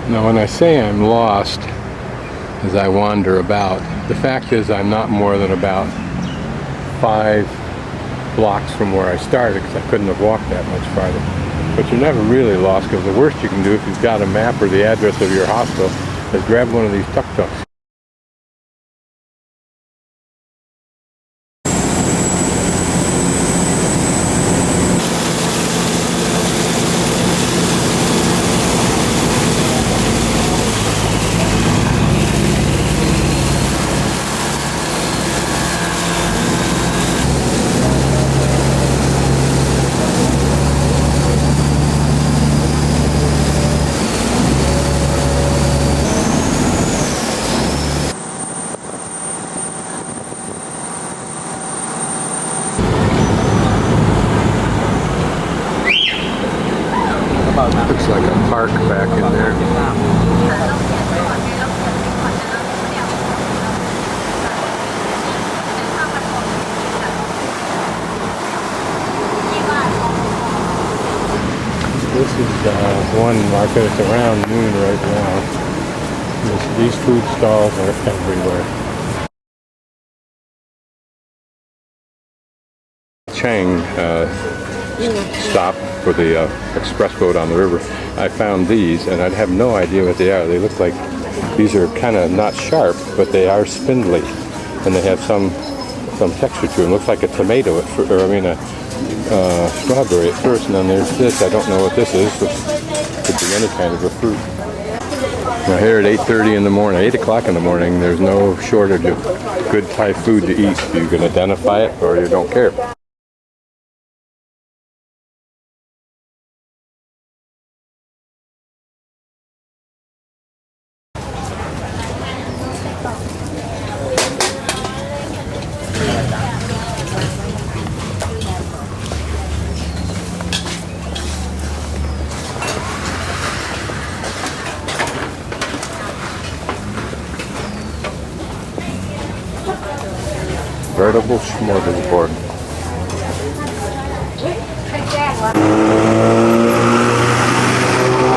Now when I say I'm lost as I wander about, the fact is I'm not more than about 5 blocks from where I started, because I couldn't have walked that much farther. But you're never really lost, because the worst you can do if you've got a map or the address of your hostel is grab one of these tuk-tuks. Looks like a park back in there. This is one market. It's around noon right now. These food stalls are everywhere. Chang stop for the express boat on the river. I found these, and I'd have no idea what they are. They look like these are kind of not sharp, but they are spindly, and they have some texture to them. Looks like a tomato, or I mean a strawberry at first, and then there's this. I don't know what this is. It could be any kind of a fruit. Now here at 8:30 in the morning, 8 o'clock in the morning, there's no shortage of good Thai food to eat. You can identify it, or you don't care. Veritable smorgasbord.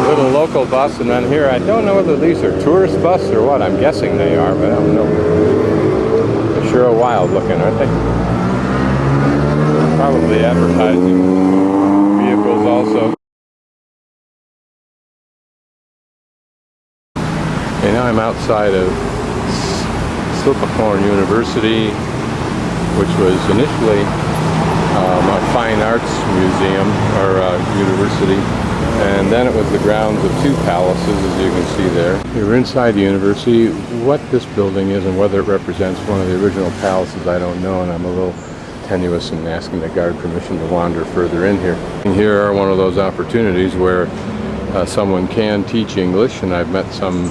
Little local bus, and then here I don't know whether these are tourist bus or what. I'm guessing they are, but I don't know. They're sure wild looking, aren't they? Probably advertising vehicles also. Okay, now I'm outside of Silpakorn University, which was initially a fine arts museum or university, and then it was the grounds of 2 palaces, as you can see there. We're inside the university. What this building is and whether it represents one of the original palaces, I don't know, and I'm a little tenuous in asking the guard permission to wander further in here. And here are one of those opportunities where someone can teach English, and I've met some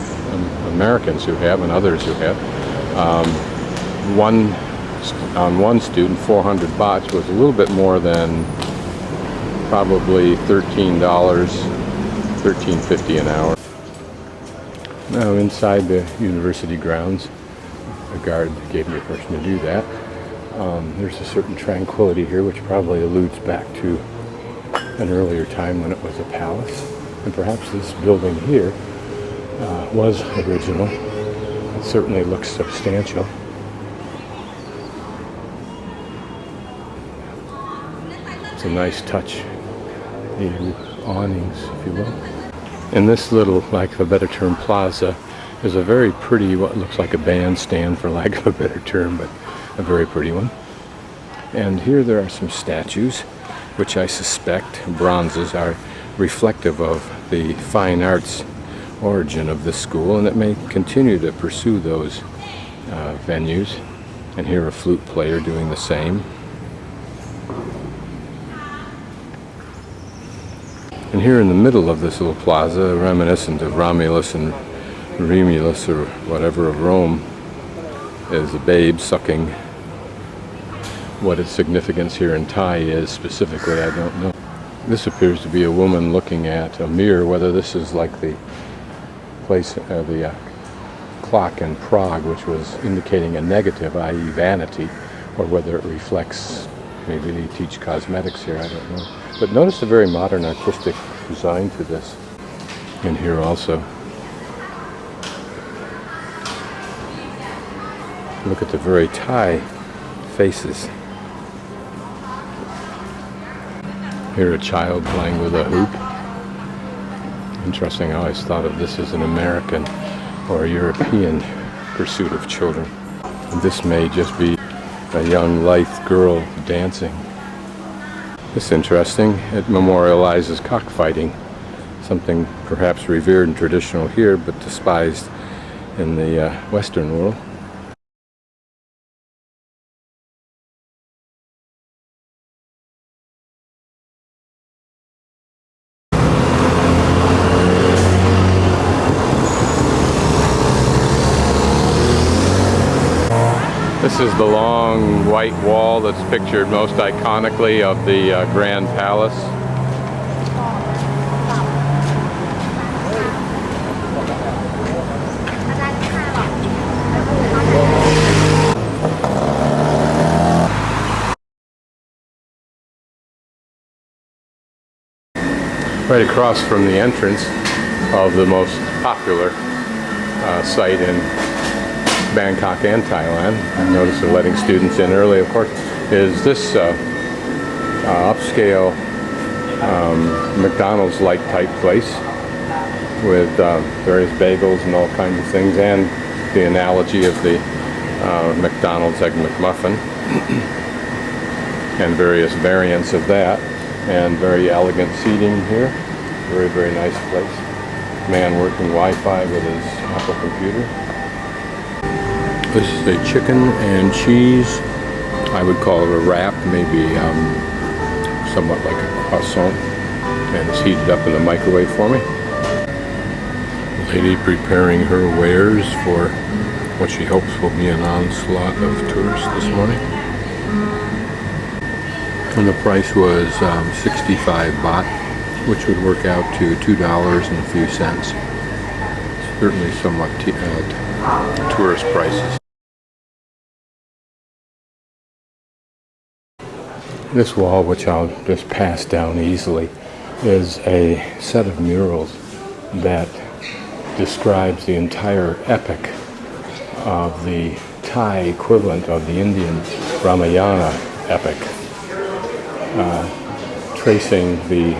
Americans who have and others who have. One student, 400 bahts, was a little bit more than probably $13, $13.50 an hour. Now inside the university grounds, the guard gave me permission to do that. There's a certain tranquility here, which probably alludes back to an earlier time when it was a palace. And perhaps this building here was original. It certainly looks substantial. It's a nice touch. The awnings, if you will. And this little, like for a better term, plaza is a very pretty, what looks like a bandstand for lack of a better term, but a very pretty one. And here there are some statues, which I suspect, bronzes, are reflective of the fine arts origin of this school, and it may continue to pursue those venues. And here a flute player doing the same. And here in the middle of this little plaza, reminiscent of Romulus and Remulus or whatever of Rome, is a babe sucking. What its significance here in Thai is specifically, I don't know. This appears to be a woman looking at a mirror, whether this is like the place, the clock in Prague, which was indicating a negative, i.e. vanity, or whether it reflects, maybe they teach cosmetics here, I don't know. But notice the very modern artistic design to this. And here also, Look at the very Thai faces. Here a child playing with a hoop. Interesting, I always thought of this as an American or European pursuit of children. And this may just be a young, lithe girl dancing. It's interesting. It memorializes cockfighting, something perhaps revered and traditional here, but despised in the Western world. This is the long white wall that's pictured most iconically of the Grand Palace. Right across from the entrance of the most popular site in Bangkok and Thailand, I noticed they're letting students in early, of course, is this upscale McDonald's-like type place with various bagels and all kinds of things, and the analogy of the McDonald's Egg McMuffin and various variants of that, and very elegant seating here. Very, very nice place. Man working Wi-Fi with his Apple computer. This is a chicken and cheese, I would call it a wrap, maybe somewhat like a croissant, and it's heated up in the microwave for me. Lady preparing her wares for what she hopes will be an onslaught of tourists this morning. And the price was 65 baht, which would work out to $2 and a few cents. Certainly somewhat tourist prices. This wall, which I'll just pass down easily, is a set of murals that describes the entire epic of the Thai equivalent of the Indian Ramayana epic, tracing the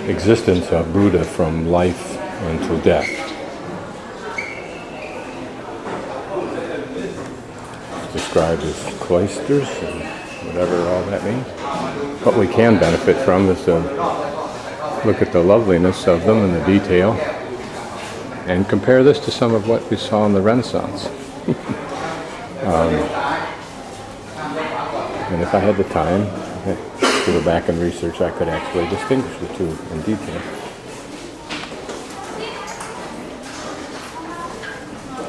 existence of Buddha from life until death. It's described as cloisters and whatever all that means. What we can benefit from is to look at the loveliness of them and the detail and compare this to some of what we saw in the Renaissance. And if I had the time to go back and research, I could actually distinguish the two in detail.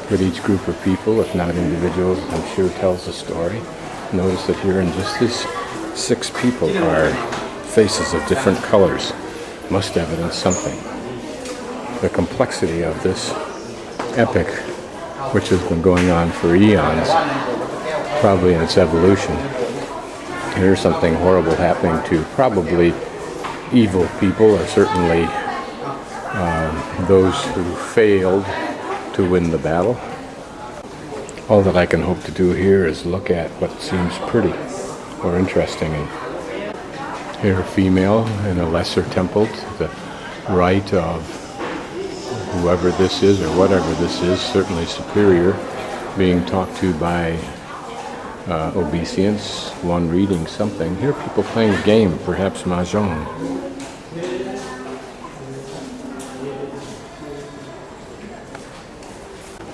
But each group of people, if not individuals, I'm sure tells a story. Notice that here in just these 6 people are faces of different colors. Must evidence something. The complexity of this epic, which has been going on for eons, probably in its evolution. Here's something horrible happening to probably evil people, or certainly those who failed to win the battle. All that I can hope to do here is look at what seems pretty or interesting. And here a female in a lesser temple to the right of whoever this is or whatever this is, certainly superior, being talked to by obeisance, one reading something. Here people playing a game, perhaps mahjong.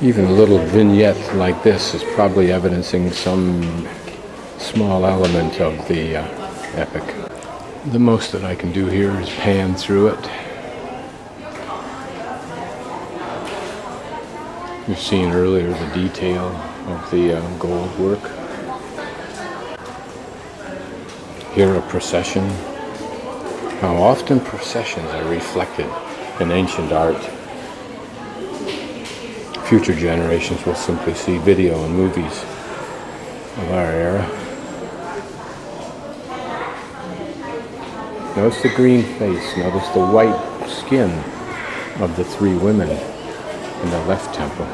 Even a little vignette like this is probably evidencing some small element of the epic. The most that I can do here is pan through it. You've seen earlier the detail of the gold work. Here a procession. How often processions are reflected in ancient art. Future generations will simply see video and movies of our era. Notice the green face, notice the white skin of the 3 women in the left temple.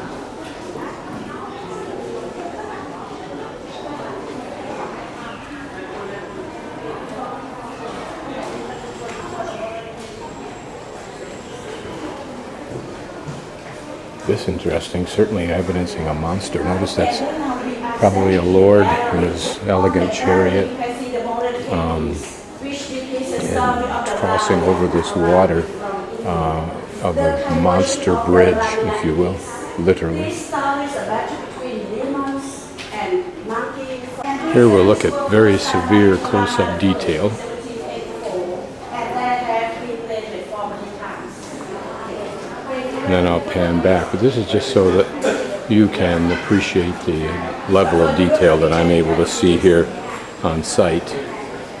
this interesting, certainly evidencing a monster. Notice that's probably a lord in his elegant chariot, and crossing over this water of a monster bridge, if you will, literally. Here we'll look at very severe close-up detail. And then I'll pan back, but this is just so that you can appreciate the level of detail that I'm able to see here on site.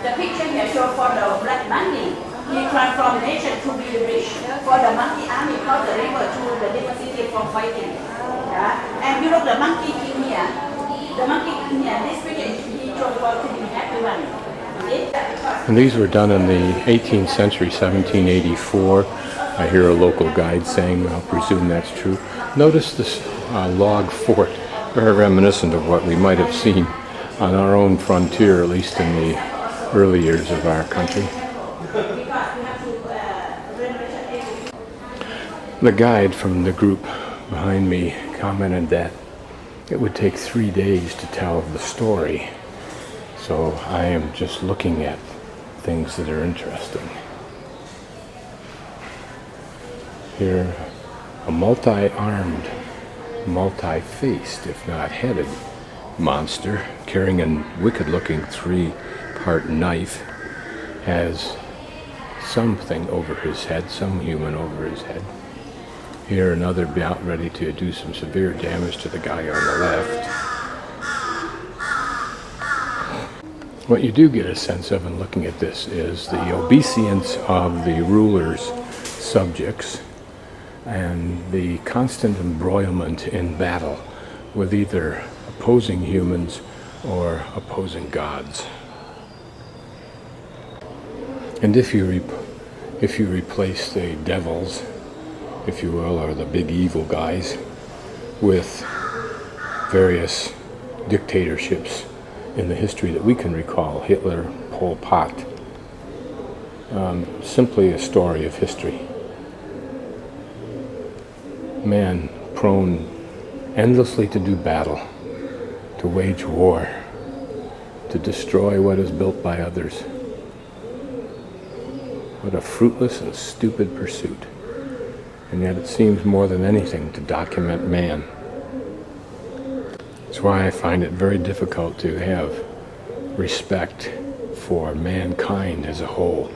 The picture here shows for the black monkey. He transformed nature to be rich. For the monkey army, cross the river to the different city from fighting. Yeah? And you look the monkey king here. The monkey king here. This picture he chose for to be happy one. And these were done in the 18th century, 1784. I hear a local guide saying, I'll presume that's true. Notice this log fort, very reminiscent of what we might have seen on our own frontier, at least in the early years of our country. The guide from the group behind me commented that it would take 3 days to tell the story. So I am just looking at things that are interesting. Here, a multi-armed, multi-faced, if not headed, monster carrying a wicked-looking 3-part knife has something over his head, some human over his head. Here, another about ready to do some severe damage to the guy on the left. What you do get a sense of in looking at this is the obeisance of the ruler's subjects and the constant embroilment in battle with either opposing humans or opposing gods. And if you replace the devils, if you will, or the big evil guys, with various dictatorships in the history that we can recall, Hitler, Pol Pot, simply a story of history. Man prone endlessly to do battle, to wage war, to destroy what is built by others. What a fruitless and stupid pursuit. And yet it seems more than anything to document man. That's why I find it very difficult to have respect for mankind as a whole,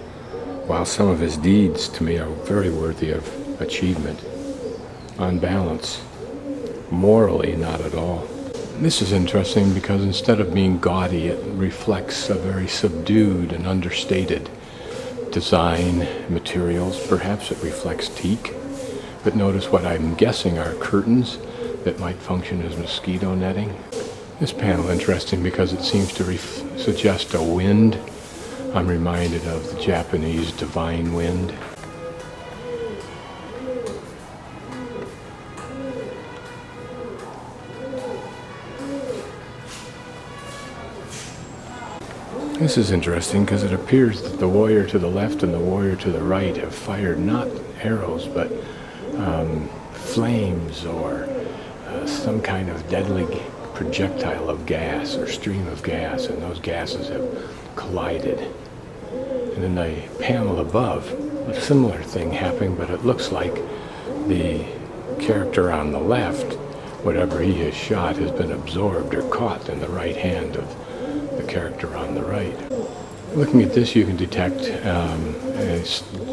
while some of his deeds to me are very worthy of achievement. On balance, morally not at all. This is interesting because instead of being gaudy, it reflects a very subdued and understated design, materials. Perhaps it reflects teak, but notice what I'm guessing are curtains that might function as mosquito netting. This panel interesting because it seems to suggest a wind. I'm reminded of the Japanese divine wind. This is interesting because it appears that the warrior to the left and the warrior to the right have fired not arrows but flames or some kind of deadly projectile of gas or stream of gas, and those gases have collided. And in the panel above, a similar thing happening, but it looks like the character on the left, whatever he has shot, has been absorbed or caught in the right hand of the character on the right. Looking at this, you can detect a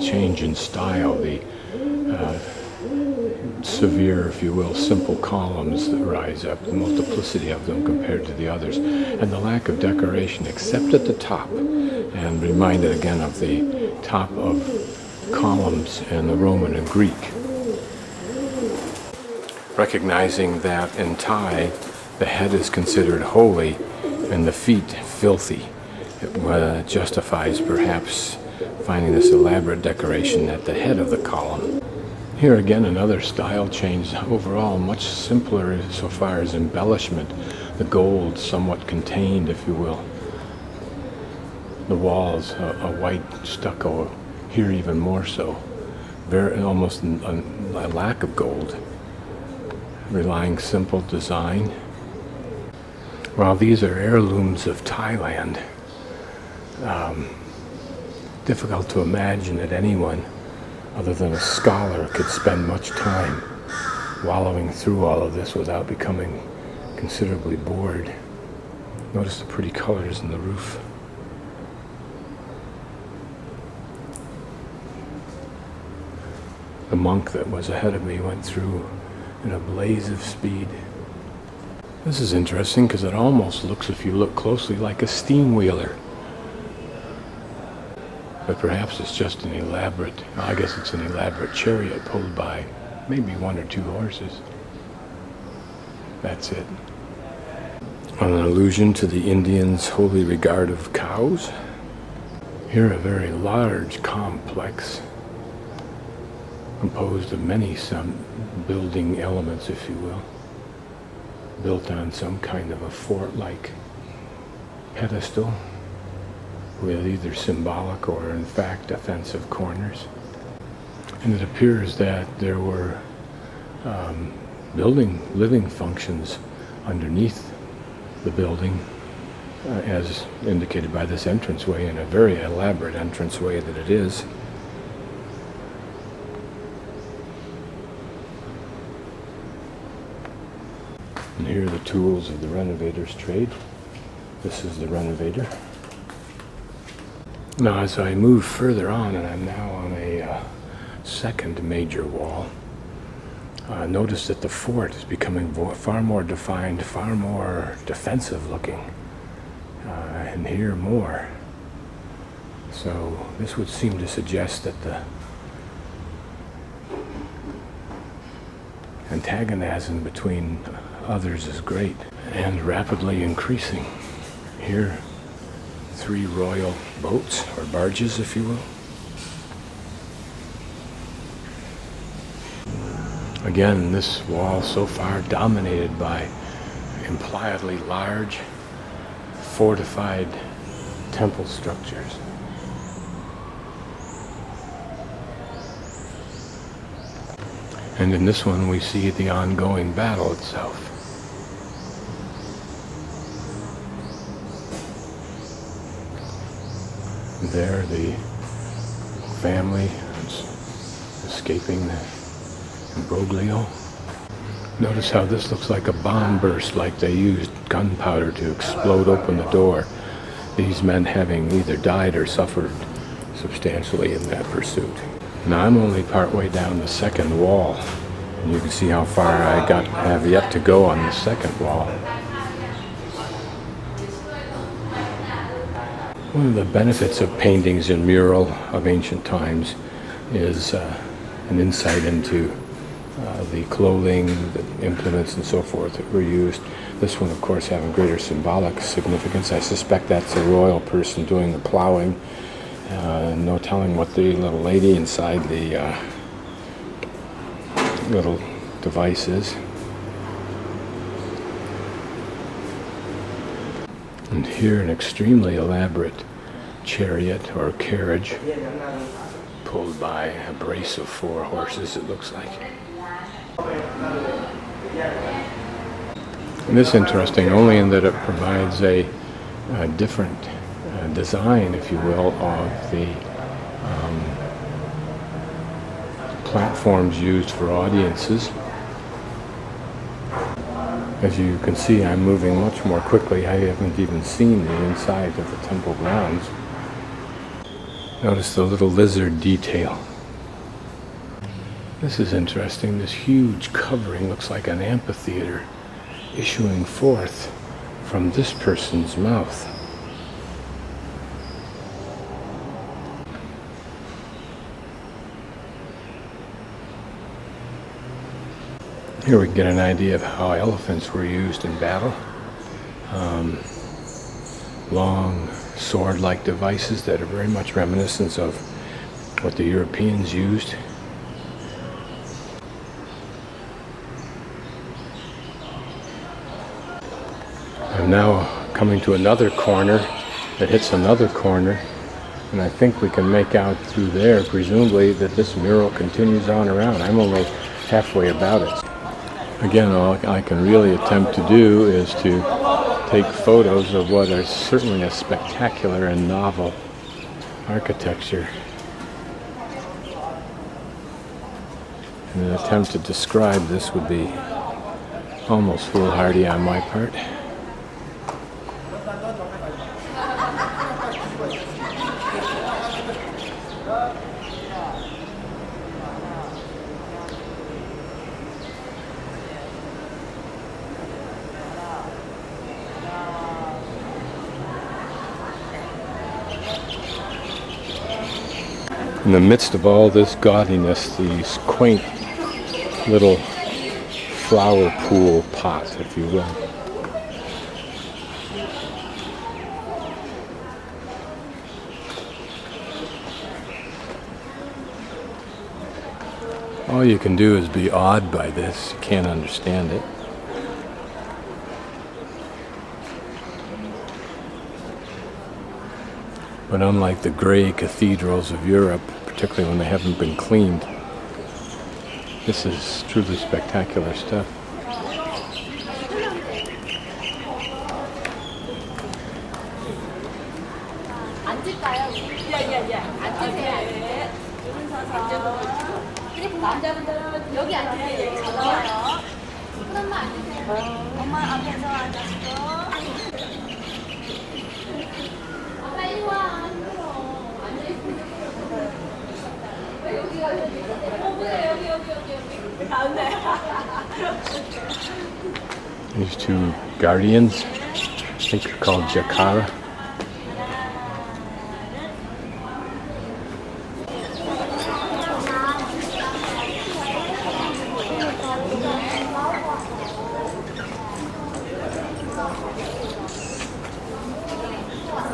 change in style, the severe, if you will, simple columns that rise up, the multiplicity of them compared to the others, and the lack of decoration except at the top, and reminded again of the top of columns in the Roman and Greek. Recognizing that in Thai, the head is considered holy and the feet filthy. It justifies perhaps finding this elaborate decoration at the head of the column. Here again, another style change, overall much simpler so far as embellishment. The gold somewhat contained, if you will. The walls, a white stucco, here even more so. Almost a lack of gold. relying simple design. While these are heirlooms of Thailand, difficult to imagine that anyone other than a scholar could spend much time wallowing through all of this without becoming considerably bored. Notice the pretty colors in the roof. The monk that was ahead of me went through in a blaze of speed. This is interesting because it almost looks, if you look closely, like a steam wheeler. But perhaps it's just an elaborate, I guess it's an elaborate chariot pulled by maybe 1 or 2 horses. That's it. An allusion to the Indians' holy regard of cows. Here a very large complex composed of many building elements, if you will, built on some kind of a fort-like pedestal with either symbolic or in fact offensive corners. And it appears that there were living functions underneath the building, as indicated by this entranceway, and a very elaborate entranceway that it is. And here are the tools of the renovator's trade. This is the renovator. Now, as I move further on, and I'm now on a second major wall, notice that the fort is becoming far more defined, far more defensive looking, and here more. So this would seem to suggest that the antagonism between others is great and rapidly increasing. Here, 3 royal boats, or barges, if you will. Again, this wall so far dominated by impliedly large, fortified temple structures. And in this one we see the ongoing battle itself. There the family escaping the imbroglio. Notice how this looks like a bomb burst, like they used gunpowder to explode open the door. These men having either died or suffered substantially in that pursuit. Now I'm only partway down the second wall, and you can see how far I have yet to go on the second wall. One of the benefits of paintings and mural of ancient times is an insight into the clothing, the implements and so forth that were used. This one, of course, having greater symbolic significance. I suspect that's a royal person doing the plowing. No telling what the little lady inside the little device is. And here an extremely elaborate chariot or carriage pulled by a brace of 4 horses, it looks like. And this is interesting only in that it provides a different design, if you will, of the platforms used for audiences. As you can see, I'm moving much more quickly. I haven't even seen the inside of the temple grounds. Notice the little lizard detail. This is interesting. This huge covering looks like an amphitheater issuing forth from this person's mouth. Here we can get an idea of how elephants were used in battle. Long sword-like devices that are very much reminiscent of what the Europeans used. I'm now coming to another corner that hits another corner, and I think we can make out through there, presumably, that this mural continues on around. I'm only halfway about it. Again, all I can really attempt to do is to take photos of what are certainly a spectacular and novel architecture. And an attempt to describe this would be almost foolhardy on my part. In the midst of all this gaudiness, these quaint little flower pool pots, if you will. All you can do is be awed by this. You can't understand it. But unlike the gray cathedrals of Europe, particularly when they haven't been cleaned, this is truly spectacular stuff. These two guardians, I think they're called Jakara.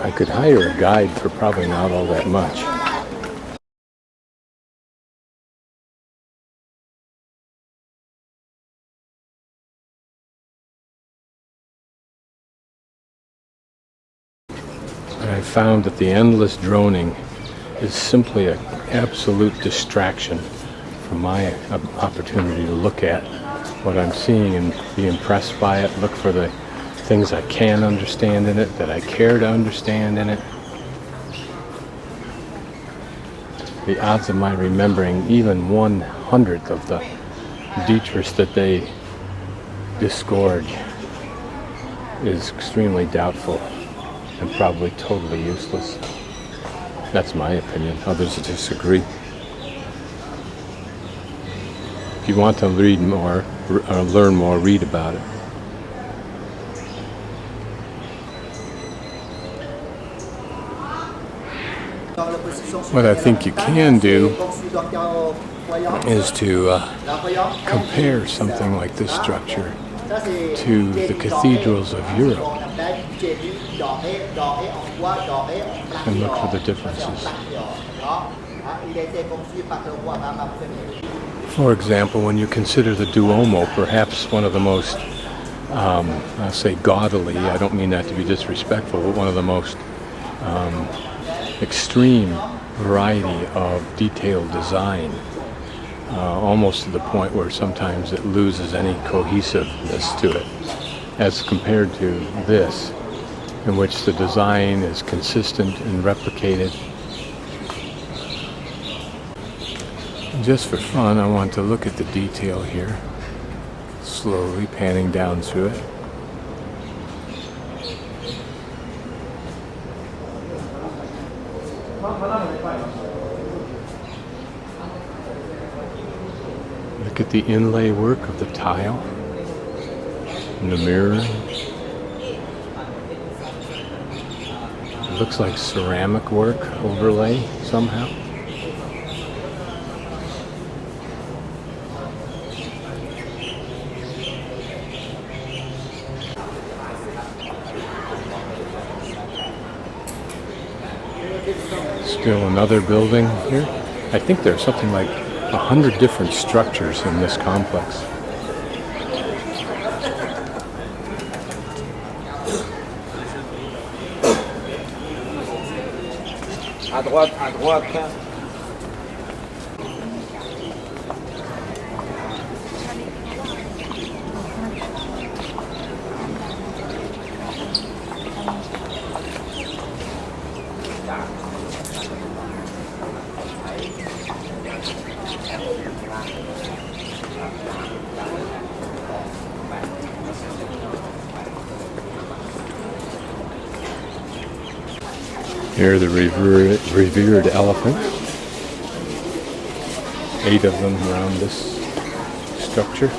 I could hire a guide for probably not all that much. I found that the endless droning is simply an absolute distraction from my opportunity to look at what I'm seeing and be impressed by it, look for the things I can understand in it, that I care to understand in it. The odds of my remembering even 1/100th of the details that they disgorge is extremely doubtful and probably totally useless. That's my opinion. Others disagree. If you want to read more or learn more, read about it. What I think you can do is to compare something like this structure to the cathedrals of Europe and look for the differences. For example, when you consider the Duomo, perhaps one of the most, I'll say gaudily, I don't mean that to be disrespectful, but one of the most extreme variety of detailed design, almost to the point where sometimes it loses any cohesiveness to it, as compared to this, in which the design is consistent and replicated. Just for fun, I want to look at the detail here, slowly panning down through it. Look at the inlay work of the tile and the mirror. It looks like ceramic work overlay somehow. Still another building here. I think there's something like 100 different structures in this complex. À droite, à droite. Here are the revered elephants. 8 of them around this structure.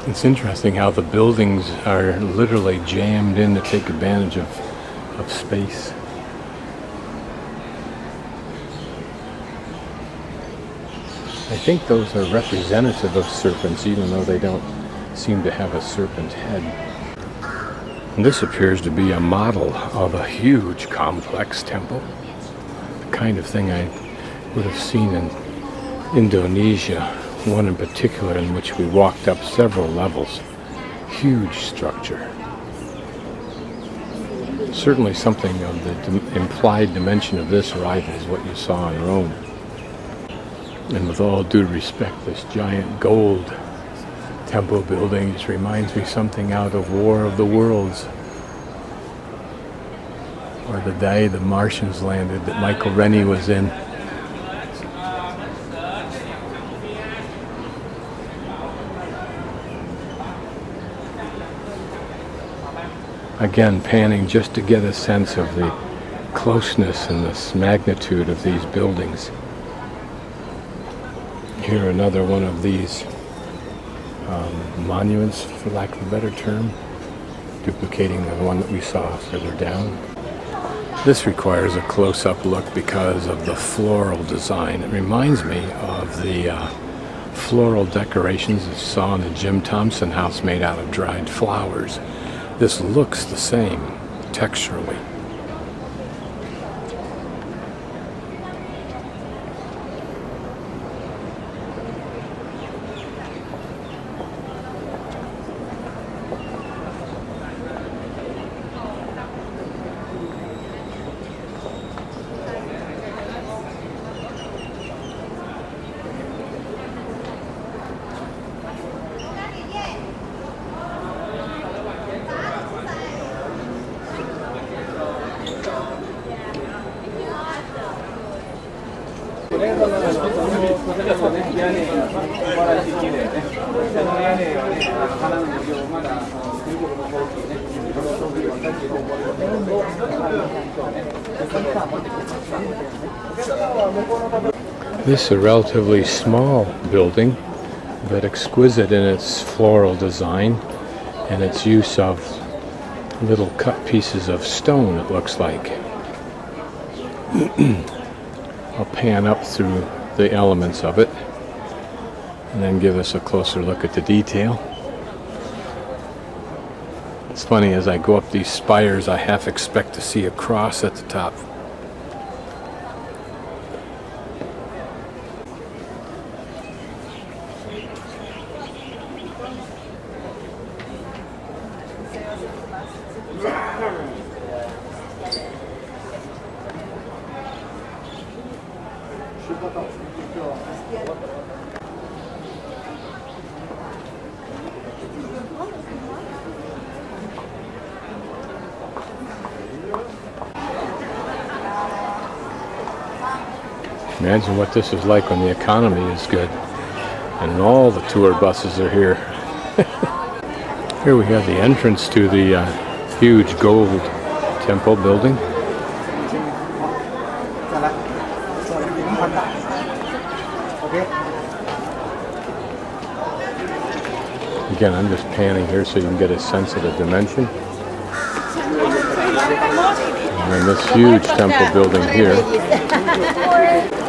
It's interesting how the buildings are literally jammed in to take advantage of space. I think those are representative of serpents, even though they don't seem to have a serpent head. And this appears to be a model of a huge complex temple. The kind of thing I would have seen in Indonesia, one in particular in which we walked up several levels. Huge structure. Certainly something of the implied dimension of this rivals what you saw in Rome. And with all due respect, this giant gold temple building just reminds me something out of War of the Worlds, or the day the Martians landed that Michael Rennie was in. Again, panning just to get a sense of the closeness and the magnitude of these buildings. Here another one of these monuments, for lack of a better term, duplicating the one that we saw further down. This requires a close-up look because of the floral design. It reminds me of the floral decorations you saw in the Jim Thompson house made out of dried flowers. This looks the same texturally. This is a relatively small building, but exquisite in its floral design and its use of little cut pieces of stone, it looks like. I'll pan up through the elements of it and then give us a closer look at the detail. It's funny, as I go up these spires, I half expect to see a cross at the top. Imagine what this is like when the economy is good and all the tour buses are here. Here we have the entrance to the huge gold temple building. Again, I'm just panning here so you can get a sense of the dimension. And then this huge temple building here.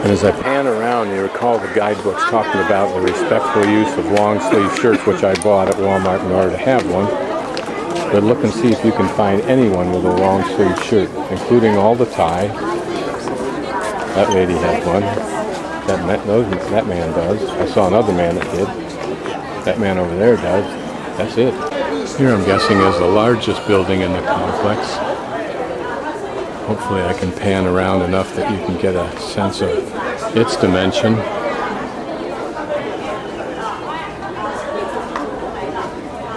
And as I pan around, you recall the guidebooks talking about the respectful use of long sleeve shirts, which I bought at Walmart in order to have one. But look and see if you can find anyone with a long sleeve shirt, including all the Thai. That lady has one. That man does. I saw another man that did. That man over there does. That's it. Here I'm guessing is the largest building in the complex. Hopefully I can pan around enough that you can get a sense of its dimension.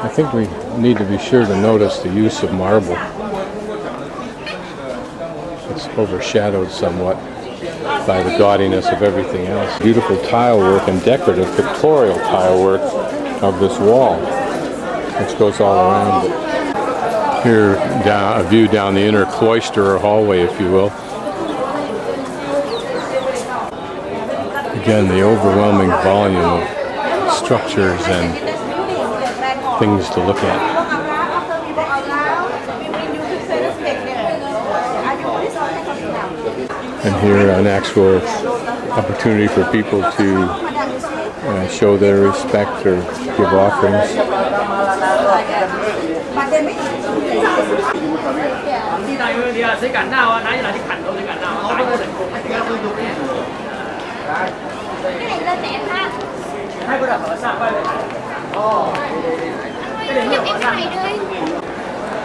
I think we need to be sure to notice the use of marble. It's overshadowed somewhat by the gaudiness of everything else. Beautiful tile work and decorative pictorial tile work of this wall, which goes all around it. Here, down, a view down the inner cloister or hallway, if you will. Again, the overwhelming volume of structures and things to look at. And here, an actual opportunity for people to show their respect or give offerings.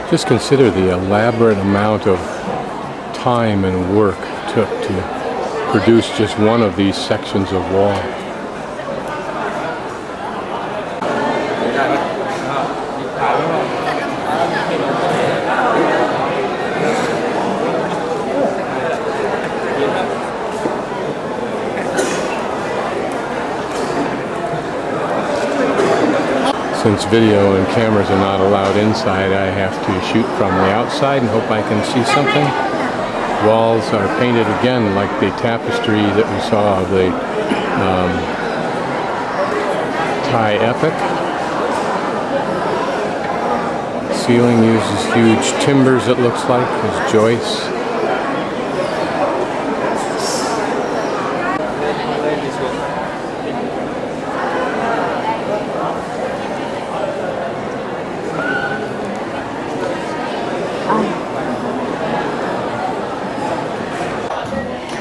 Just consider the elaborate amount of time and work it took to produce just one of these sections of wall. Since video and cameras are not allowed inside, I have to shoot from the outside and hope I can see something. Walls are painted again like the tapestry that we saw of the Thai epic. Ceiling uses huge timbers, it looks like, as joists.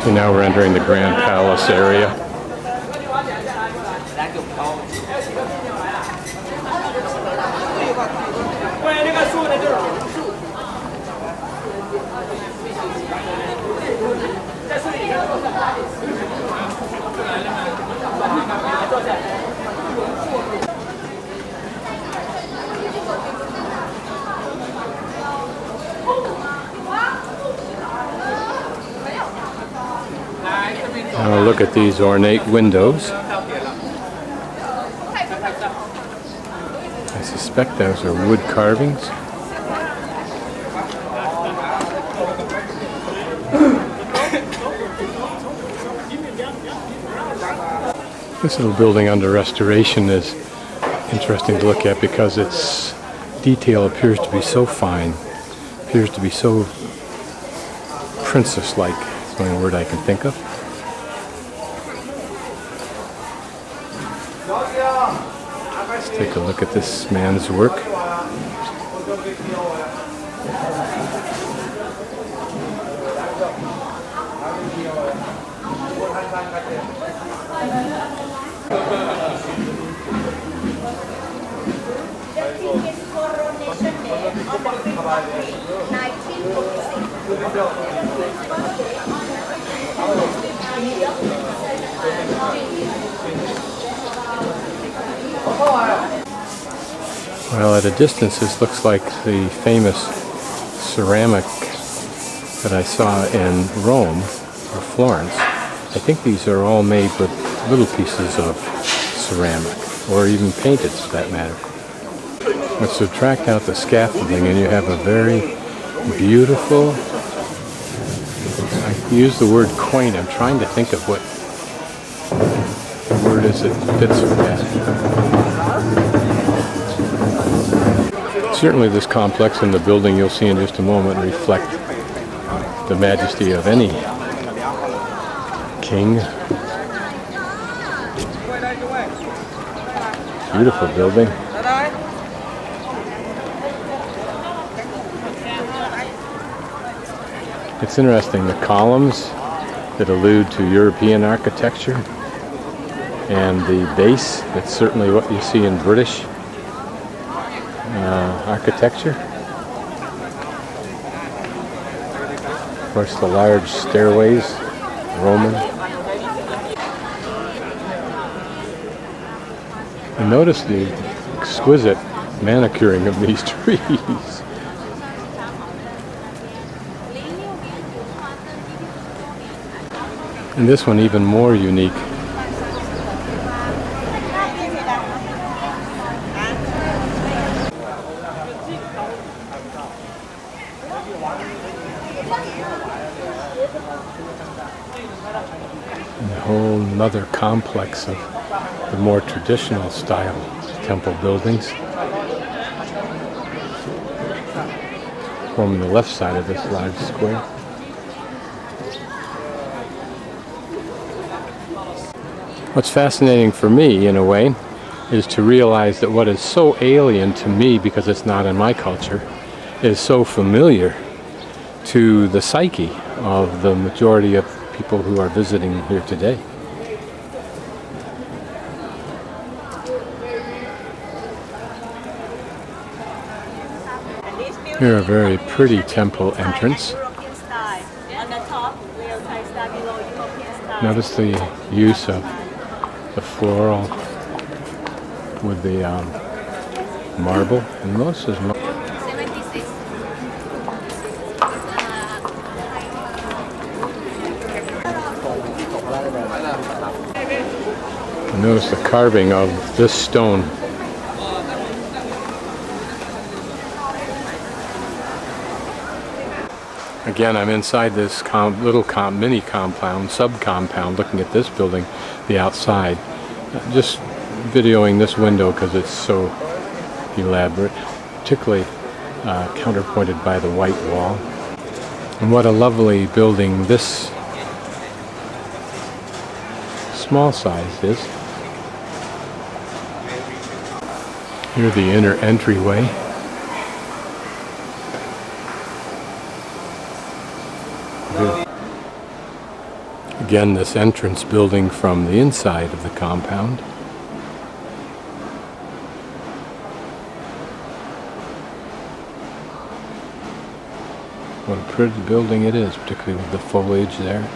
So now we're entering the Grand Palace area. Now look at these ornate windows. I suspect those are wood carvings. This little building under restoration is interesting to look at because its detail appears to be so fine, appears to be so princess-like. It's the only word I can think of. Let's take a look at this man's work. Well, at a distance, this looks like the famous ceramic that I saw in Rome or Florence. I think these are all made with little pieces of ceramic, or even painted for that matter. But subtract out the scaffolding and you have a very beautiful, I use the word quaint, I'm trying to think of what word is that fits for that. Certainly this complex and the building you'll see in just a moment reflect the majesty of any king. Beautiful building. It's interesting, the columns that allude to European architecture and the base, that's certainly what you see in British architecture. Of course, the large stairways, Roman. And notice the exquisite manicuring of these trees. And this one even more unique. whole nother complex of the more traditional style temple buildings, forming the left side of this large square. What's fascinating for me, in a way, is to realize that what is so alien to me because it's not in my culture is so familiar to the psyche of the majority of people who are visiting here today. Here a very pretty temple entrance. Notice the use of the floral with the marble, and most is marble. Notice the carving of this stone. Again, I'm inside this little mini compound, sub-compound, looking at this building, the outside. Just videoing this window because it's so elaborate, particularly counterpointed by the white wall. And what a lovely building this small size is. Here's the inner entryway. Again, this entrance building from the inside of the compound. What a pretty building it is, particularly with the foliage there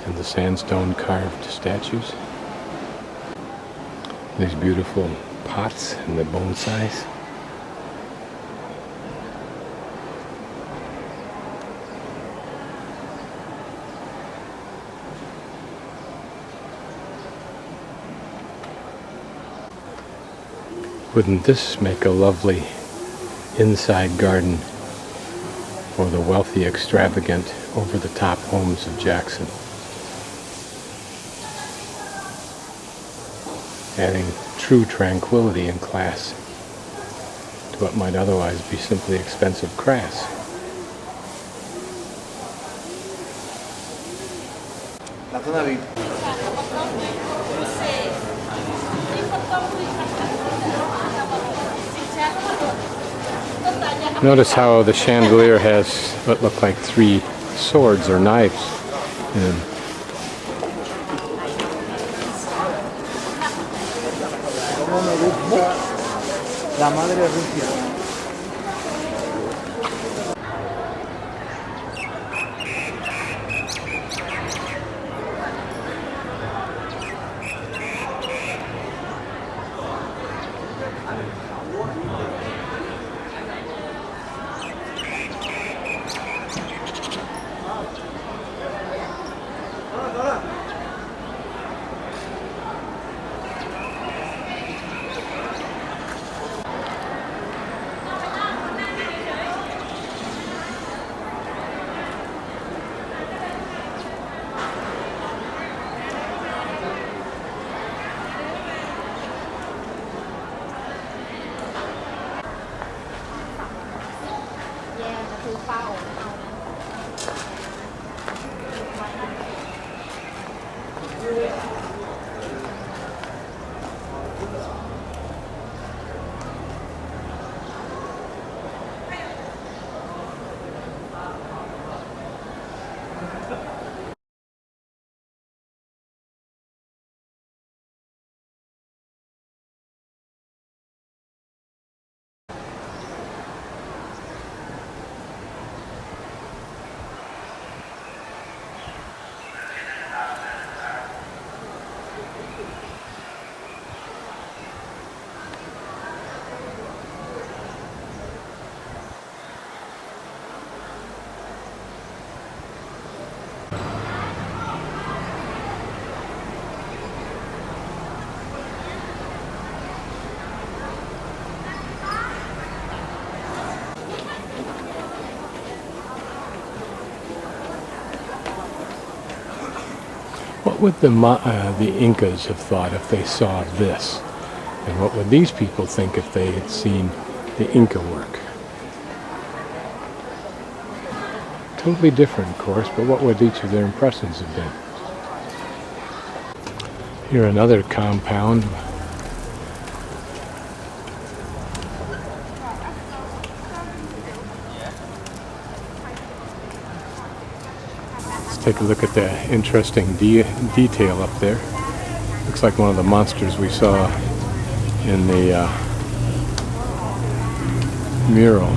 and the sandstone carved statues. These beautiful pots and the bonsais. Wouldn't this make a lovely inside garden for the wealthy, extravagant, over-the-top homes of Jackson? Adding true tranquility and class to what might otherwise be simply expensive crass. Notice how the chandelier has what look like 3 swords or knives in them. La madre Rusia. What would the Incas have thought if they saw this? And what would these people think if they had seen the Inca work? Totally different, of course, but what would each of their impressions have been? Here another compound. Let's take a look at the interesting detail up there. Looks like one of the monsters we saw in the mural.